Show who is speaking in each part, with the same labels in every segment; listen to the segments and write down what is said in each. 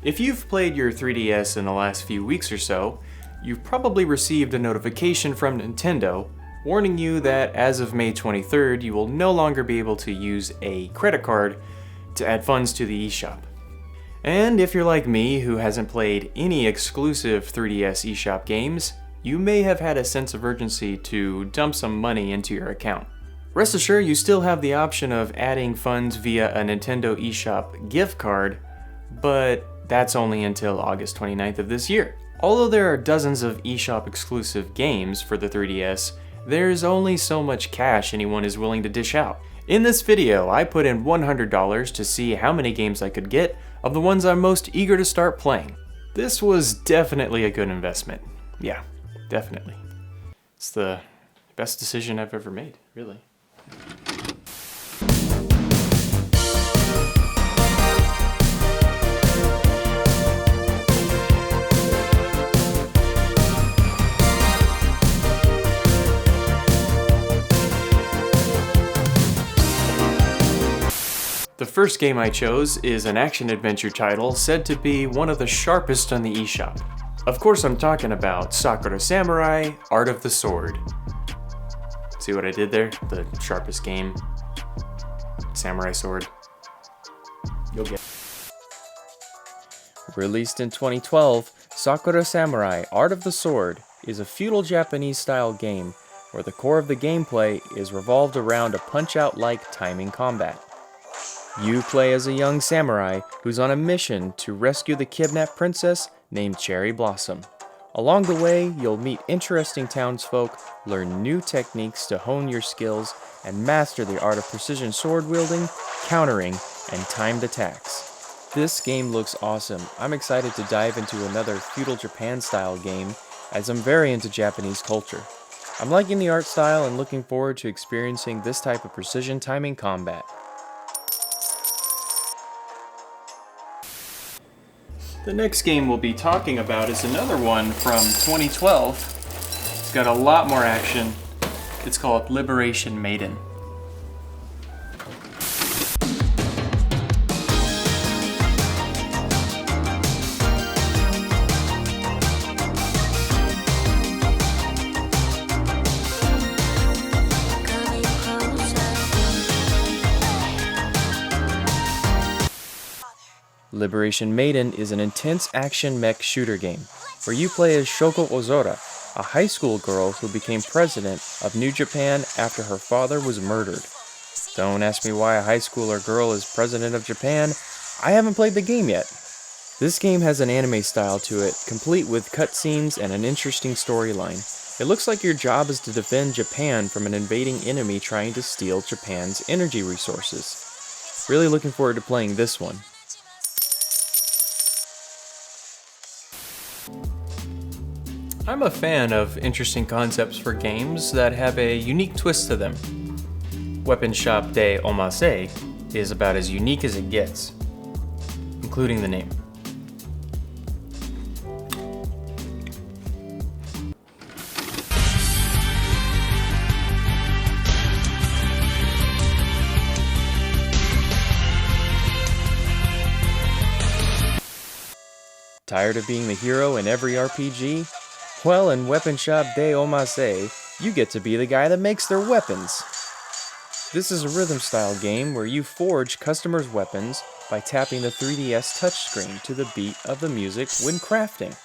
Speaker 1: If you've played your 3DS in the last few weeks or so, you've probably received a notification from Nintendo warning you that as of May 23rd, you will no longer be able to use a credit card to add funds to the eShop. And if you're like me, who hasn't played any exclusive 3DS eShop games, you may have had a sense of urgency to dump some money into your account. Rest assured, you still have the option of adding funds via a Nintendo eShop gift card, but that's only until August 29th of this year. Although there are dozens of eShop exclusive games for the 3DS, there's only so much cash anyone is willing to dish out. In this video, I put in $100 to see how many games I could get of the ones I'm most eager to start playing. This was definitely a good investment. Yeah, definitely. It's the best decision I've ever made, really. The first game I chose is an action-adventure title said to be one of the sharpest on the eShop. Of course I'm talking about Sakura Samurai, Art of the Sword. See what I did there? The sharpest game. Samurai sword. You'll get it. Released in 2012, Sakura Samurai, Art of the Sword is a feudal Japanese-style game where the core of the gameplay is revolved around a punch-out-like timing combat. You play as a young samurai who's on a mission to rescue the kidnapped princess named Cherry Blossom. Along the way, you'll meet interesting townsfolk, learn new techniques to hone your skills, and master the art of precision sword wielding, countering, and timed attacks. This game looks awesome. I'm excited to dive into another feudal Japan style game as I'm very into Japanese culture. I'm liking the art style and looking forward to experiencing this type of precision timing combat. The next game we'll be talking about is another one from 2012. It's got a lot more action. It's called Liberation Maiden. Liberation Maiden is an intense action mech shooter game, where you play as Shoko Ozora, a high school girl who became president of New Japan after her father was murdered. Don't ask me why a high schooler girl is president of Japan, I haven't played the game yet. This game has an anime style to it, complete with cutscenes and an interesting storyline. It looks like your job is to defend Japan from an invading enemy trying to steal Japan's energy resources. Really looking forward to playing this one. I'm a fan of interesting concepts for games that have a unique twist to them. Weapon Shop de Omase is about as unique as it gets, including the name. Tired of being the hero in every RPG? Well, in Weapon Shop de Omase, you get to be the guy that makes their weapons. This is a rhythm-style game where you forge customers' weapons by tapping the 3DS touchscreen to the beat of the music when crafting.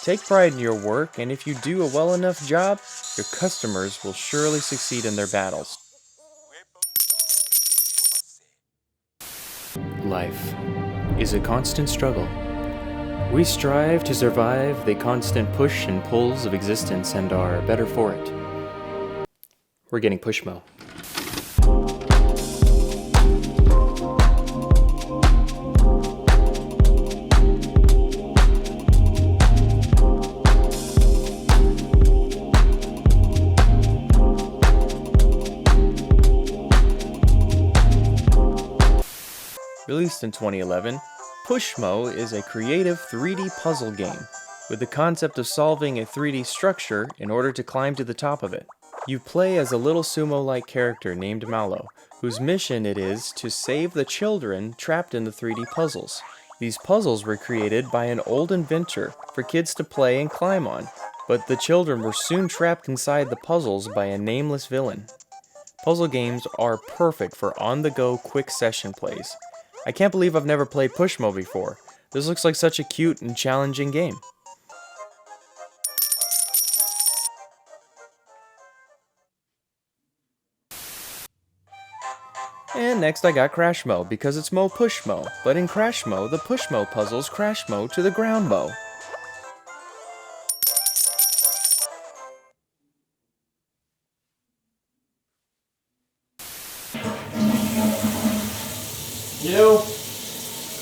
Speaker 1: Take pride in your work, and if you do a well enough job, your customers will surely succeed in their battles. Life is a constant struggle. We strive to survive the constant push and pulls of existence and are better for it. We're getting Pushmo. Released in 2011, Pushmo is a creative 3D puzzle game with the concept of solving a 3D structure in order to climb to the top of it. You play as a little sumo-like character named Malo, whose mission it is to save the children trapped in the 3D puzzles. These puzzles were created by an old inventor for kids to play and climb on, but the children were soon trapped inside the puzzles by a nameless villain. Puzzle games are perfect for on-the-go quick session plays. I can't believe I've never played Pushmo before. This looks like such a cute and challenging game. And next I got Crashmo, because it's Mo Pushmo, but in Crashmo, the Pushmo puzzles Crashmo to the ground Mo. You know,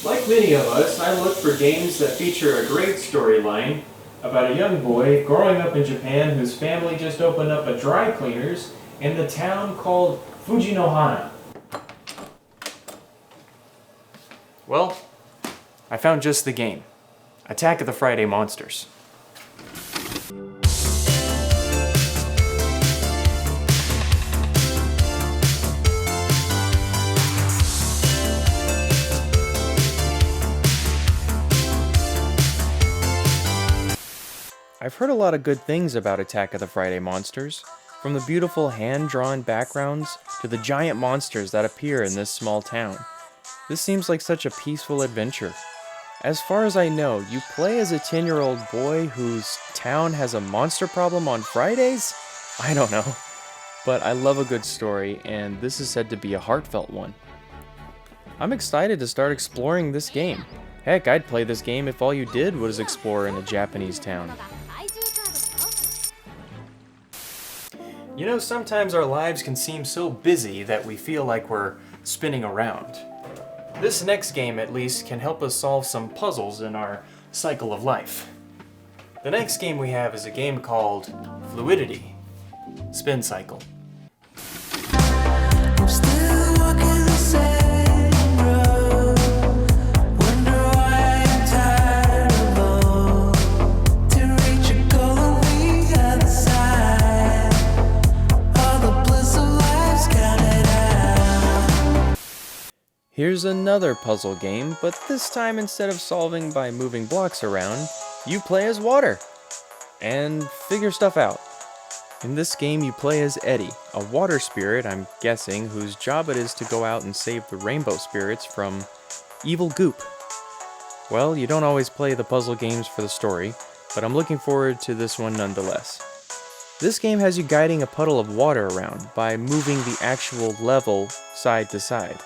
Speaker 1: like many of us, I look for games that feature a great storyline about a young boy growing up in Japan whose family just opened up a dry cleaners in the town called Fujinohana. Well, I found just the game. Attack of the Friday Monsters. I've heard a lot of good things about Attack of the Friday Monsters, from the beautiful hand-drawn backgrounds to the giant monsters that appear in this small town. This seems like such a peaceful adventure. As far as I know, you play as a 10-year-old boy whose town has a monster problem on Fridays? I don't know. But I love a good story, and this is said to be a heartfelt one. I'm excited to start exploring this game. Heck, I'd play this game if all you did was explore in a Japanese town. You know, sometimes our lives can seem so busy that we feel like we're spinning around. This next game, at least, can help us solve some puzzles in our cycle of life. The next game we have is a game called Fluidity, Spin Cycle. Here's another puzzle game, but this time instead of solving by moving blocks around, you play as water and figure stuff out. In this game you play as Eddie, a water spirit, I'm guessing, whose job it is to go out and save the rainbow spirits from evil goop. Well, you don't always play the puzzle games for the story, but I'm looking forward to this one nonetheless. This game has you guiding a puddle of water around by moving the actual level side to side.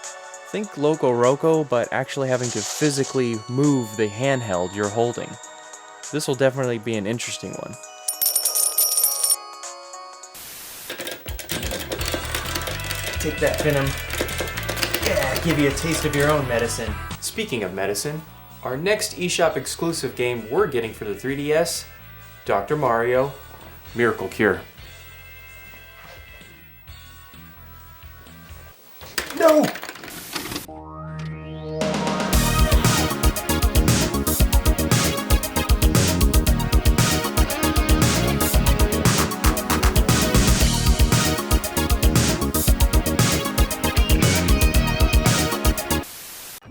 Speaker 1: Think Loco Roco, but actually having to physically move the handheld you're holding. This will definitely be an interesting one. Take that, Venom. Yeah, give you a taste of your own medicine. Speaking of medicine, our next eShop exclusive game we're getting for the 3DS, Dr. Mario Miracle Cure. No!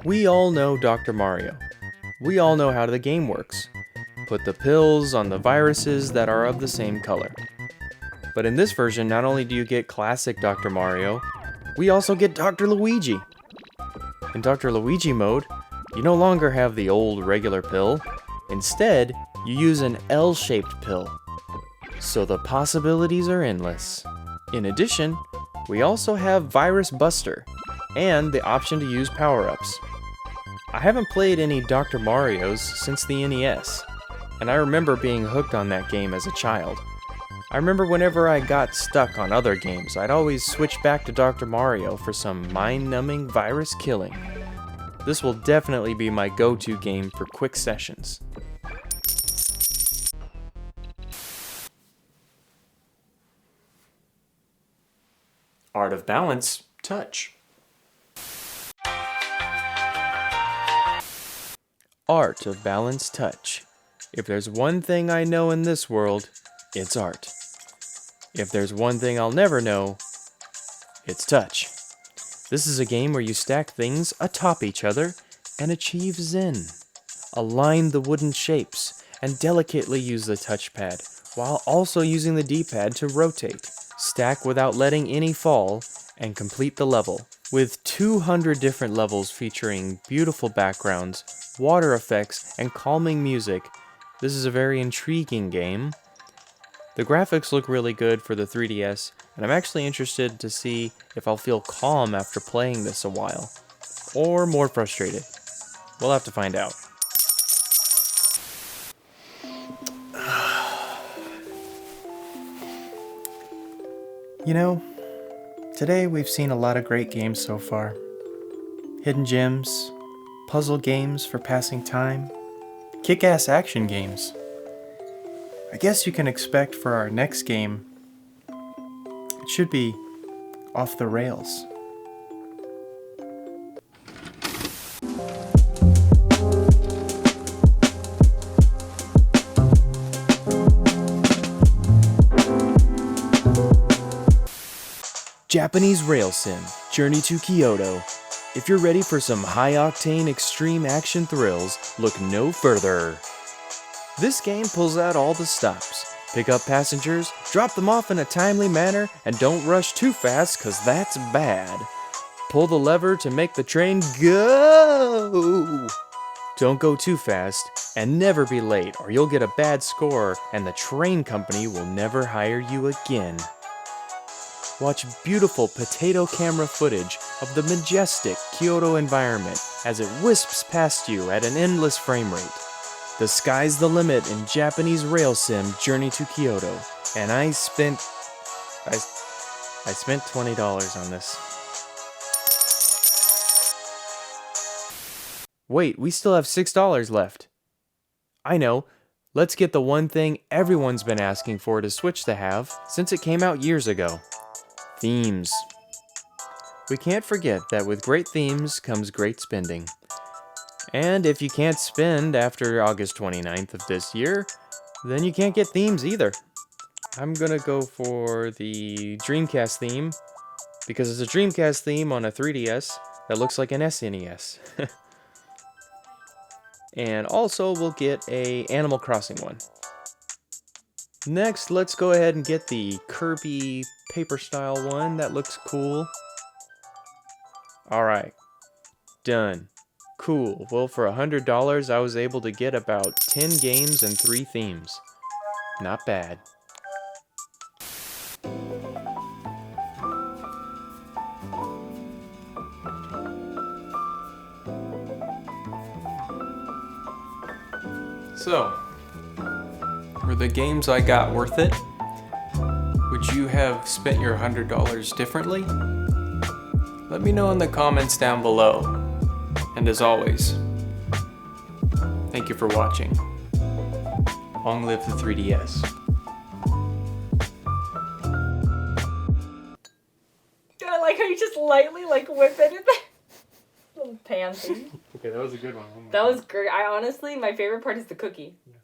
Speaker 1: We all know Dr. Mario. We all know how the game works. Put the pills on the viruses that are of the same color. But in this version, not only do you get classic Dr. Mario, we also get Dr. Luigi. In Dr. Luigi mode, you no longer have the old regular pill. Instead, you use an L-shaped pill. So the possibilities are endless. In addition, we also have Virus Buster, and the option to use power-ups. I haven't played any Dr. Marios since the NES, and I remember being hooked on that game as a child. I remember whenever I got stuck on other games, I'd always switch back to Dr. Mario for some mind-numbing virus killing. This will definitely be my go-to game for quick sessions. Art of Balance, Touch. Art of Balance Touch. If there's one thing I know in this world, it's art. If there's one thing I'll never know, it's touch. This is a game where you stack things atop each other and achieve zen. Align the wooden shapes and delicately use the touchpad while also using the D-pad to rotate. Stack without letting any fall and complete the level. With 200 different levels featuring beautiful backgrounds, water effects, and calming music, this is a very intriguing game. The graphics look really good for the 3DS, and I'm actually interested to see if I'll feel calm after playing this a while, or more frustrated. We'll have to find out. You know, today we've seen a lot of great games so far. Hidden gems, puzzle games for passing time, kick-ass action games. I guess you can expect for our next game, it should be off the rails. Japanese Rail Sim, Journey to Kyoto. If you're ready for some high-octane extreme action thrills, look no further. This game pulls out all the stops. Pick up passengers, drop them off in a timely manner, and don't rush too fast, cause that's bad. Pull the lever to make the train go! Don't go too fast, and never be late, or you'll get a bad score, and the train company will never hire you again. Watch beautiful potato camera footage of the majestic Kyoto environment as it wisps past you at an endless frame rate. The sky's the limit in Japanese Rail Sim Journey to Kyoto, and I spent $20 on this. Wait, we still have $6 left. I know. Let's get the one thing everyone's been asking for to Switch to have since it came out years ago. Themes. We can't forget that with great themes comes great spending. And if you can't spend after August 29th of this year, then you can't get themes either. I'm gonna go for the Dreamcast theme, because it's a Dreamcast theme on a 3DS that looks like an SNES. And also we'll get a Animal Crossing one. Next, let's go ahead and get the Kirby paper style one. That looks cool. Alright, done. Cool. Well, for $100, I was able to get about 10 games and 3 themes. Not bad. So, were the games I got worth it? Would you have spent your $100 differently? Let me know in the comments down below. And as always, thank you for watching. Long live the 3DS.
Speaker 2: I like how you just lightly whip it in the little pan thing.
Speaker 1: Okay, that was a good one.
Speaker 2: That was great. My favorite part is the cookie.
Speaker 1: Yeah.